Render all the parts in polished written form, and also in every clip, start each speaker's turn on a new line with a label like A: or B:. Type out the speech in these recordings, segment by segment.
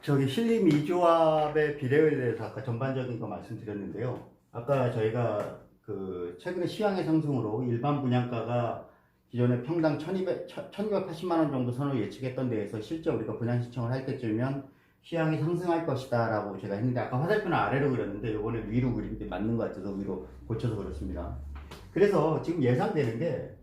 A: 저기 신림 이조합의 비례율에 대해서 아까 전반적인 거 말씀드렸는데요. 아까 저희가 그 최근에 시황의 상승으로 일반 분양가가 기존에 평당 1280만 원 정도 선을 예측했던 데에서 실제 우리가 분양 신청을 할 때쯤이면 시황이 상승할 것이다 라고 제가 했는데, 아까 화살표는 아래로 그렸는데 이번에 위로 그린 게 맞는 것 같아서 위로 고쳐서 그렸습니다. 그래서 지금 예상되는 게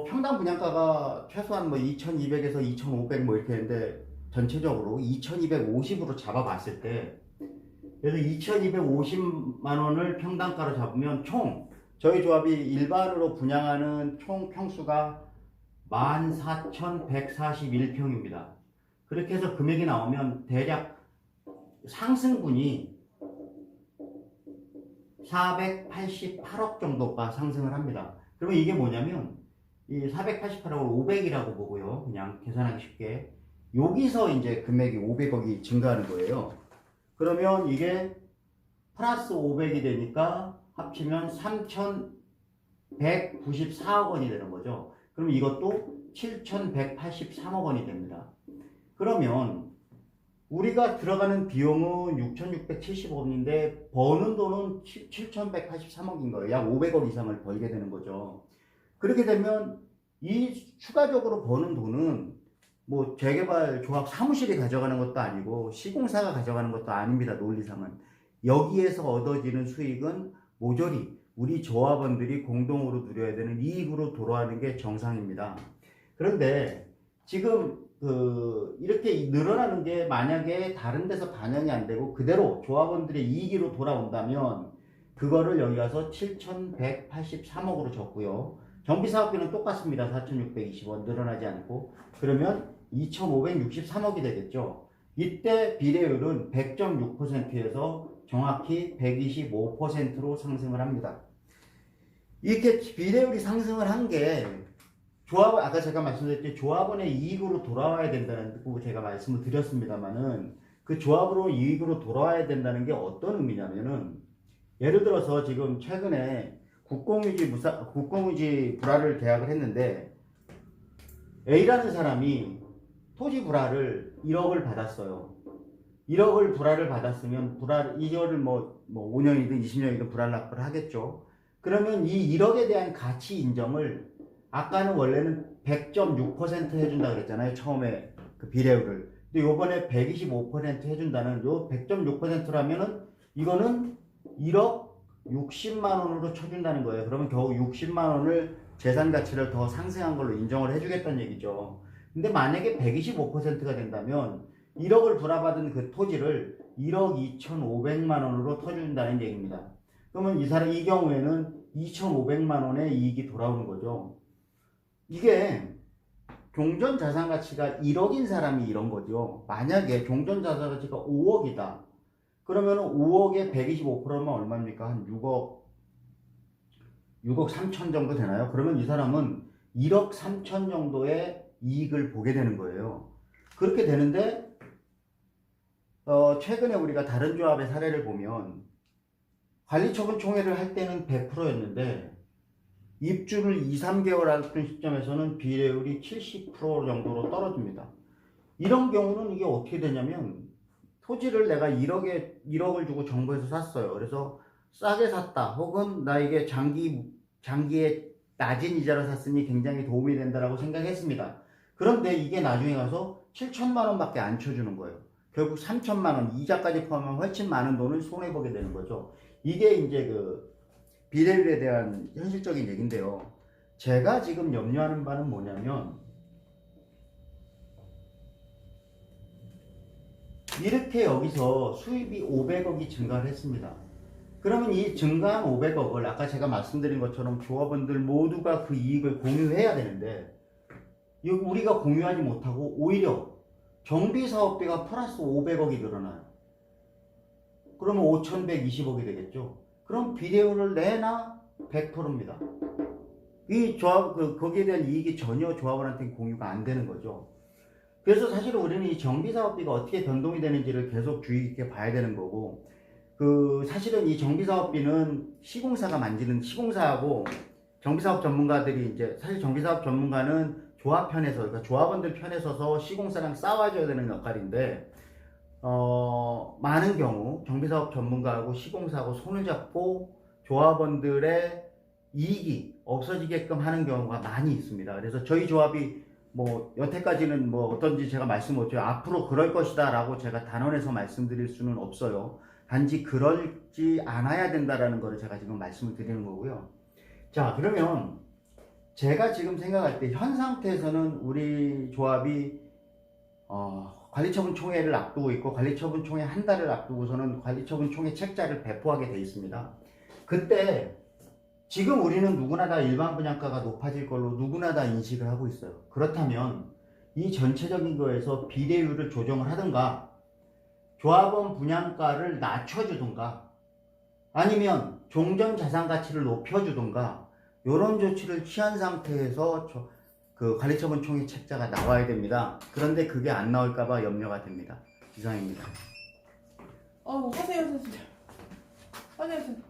A: 평당 분양가가 최소한 뭐 2200에서 2500 뭐 이렇게 했는데, 전체적으로 2250으로 잡아봤을 때, 그래서 2250만 원을 평당가로 잡으면 총 저희 조합이 일반으로 분양하는 총 평수가 14,141평입니다. 그렇게 해서 금액이 나오면 대략 상승분이 488억 정도가 상승을 합니다. 그러면 이게 뭐냐면 이 488억을 500이라고 보고요. 그냥 계산하기 쉽게. 여기서 이제 금액이 500억이 증가하는 거예요. 그러면 이게 플러스 500이 되니까 합치면 3,194억 원이 되는 거죠. 그럼 이것도 7,183억 원이 됩니다. 그러면 우리가 들어가는 비용은 6,670억인데 버는 돈은 7,183억인 거예요. 약 500억 이상을 벌게 되는 거죠. 그렇게 되면 이 추가적으로 버는 돈은 뭐 재개발 조합 사무실이 가져가는 것도 아니고 시공사가 가져가는 것도 아닙니다. 논리상은. 여기에서 얻어지는 수익은 모조리 우리 조합원들이 공동으로 누려야 되는 이익으로 돌아가는 게 정상입니다. 그런데 지금 이렇게 늘어나는 게 만약에 다른 데서 반영이 안 되고 그대로 조합원들의 이익으로 돌아온다면 그거를 여기 와서 7,183억으로 적고요. 정비사업비는 똑같습니다. 4,620원 늘어나지 않고. 그러면 2,563억이 되겠죠. 이때 비례율은 100.6%에서 정확히 125%로 상승을 합니다. 이렇게 비례율이 상승을 한 게 조합, 아까 제가 말씀드렸듯이 조합원의 이익으로 돌아와야 된다는 거 제가 말씀을 드렸습니다만은, 그 조합으로 이익으로 돌아와야 된다는 게 어떤 의미냐면은, 예를 들어서 지금 최근에 국공유지 불화를 계약을 했는데 A라는 사람이 토지 불화를 1억을 받았어요. 1억을 불화를 받았으면 이거를 뭐 5년이든 20년이든 불화 납부를 하겠죠. 그러면 이 1억에 대한 가치 인정을 아까는 원래는 100.6% 해준다 그랬잖아요. 처음에 그 비례율을. 근데 요번에 125% 해준다는 요 100.6%라면은 이거는 1억 60만 원으로 쳐준다는 거예요. 그러면 겨우 60만 원을 재산 가치를 더 상승한 걸로 인정을 해주겠다는 얘기죠. 근데 만약에 125%가 된다면 1억을 불화받은 그 토지를 1억 2,500만 원으로 터준다는 얘기입니다. 그러면 이 경우에는 2,500만 원의 이익이 돌아오는 거죠. 이게 종전 자산 가치가 1억인 사람이 이런 거죠. 만약에 종전 자산 가치가 5억이다. 그러면 5억에 125%면 얼마입니까? 한 6억 3천 정도 되나요? 그러면 이 사람은 1억 3천 정도의 이익을 보게 되는 거예요. 그렇게 되는데 최근에 우리가 다른 조합의 사례를 보면 관리처분 총회를 할 때는 100%였는데 입주를 2, 3개월 앞둔 시점에서는 비례율이 70% 정도로 떨어집니다. 이런 경우는 이게 어떻게 되냐면, 토지를 내가 1억을 주고 정부에서 샀어요. 그래서 싸게 샀다. 혹은 나에게 장기에 낮은 이자를 샀으니 굉장히 도움이 된다라고 생각했습니다. 그런데 이게 나중에 가서 7천만 원밖에 안 쳐주는 거예요. 결국 3천만 원, 이자까지 포함하면 훨씬 많은 돈을 손해보게 되는 거죠. 이게 이제 그 비례율에 대한 현실적인 얘기인데요. 제가 지금 염려하는 바는 뭐냐면, 이렇게 여기서 수입이 500억이 증가를 했습니다. 그러면 이 증가한 500억을 아까 제가 말씀드린 것처럼 조합원들 모두가 그 이익을 공유해야 되는데, 우리가 공유하지 못하고 오히려 정비사업비가 플러스 500억이 늘어나요. 그러면 5,120억이 되겠죠. 그럼 비례율을 내나 100%입니다. 이 조합, 거기에 대한 이익이 전혀 조합원한테 공유가 안 되는 거죠. 그래서 사실 우리는 이 정비사업비가 어떻게 변동이 되는지를 계속 주의 깊게 봐야 되는 거고, 사실은 이 정비사업비는 시공사하고 정비사업 전문가들이 이제, 사실 정비사업 전문가는 조합 편에서, 그러니까 조합원들 편에 서서 시공사랑 싸워줘야 되는 역할인데, 많은 경우 정비사업 전문가하고 시공사하고 손을 잡고 조합원들의 이익이 없어지게끔 하는 경우가 많이 있습니다. 그래서 저희 조합이 뭐 여태까지는 뭐 어떤지 제가 말씀 못 드려요. 앞으로 그럴 것이다 라고 제가 단언해서 말씀드릴 수는 없어요. 단지 그럴지 않아야 된다라는 거를 제가 지금 말씀을 드리는 거고요. 자, 그러면 제가 지금 생각할 때 현 상태에서는 우리 조합이 관리처분 총회를 앞두고 있고, 관리처분 총회 한 달을 앞두고서는 관리처분 총회 책자를 배포하게 돼 있습니다. 그때 지금 우리는 누구나 다 일반 분양가가 높아질 걸로 누구나 다 인식을 하고 있어요. 그렇다면 이 전체적인 거에서 비례율을 조정을 하든가 조합원 분양가를 낮춰주든가 아니면 종전 자산 가치를 높여주든가 이런 조치를 취한 상태에서 그 관리처분 총회 책자가 나와야 됩니다. 그런데 그게 안 나올까봐 염려가 됩니다. 이상입니다.
B: 하세요, 선생님. 하세요, 선생님.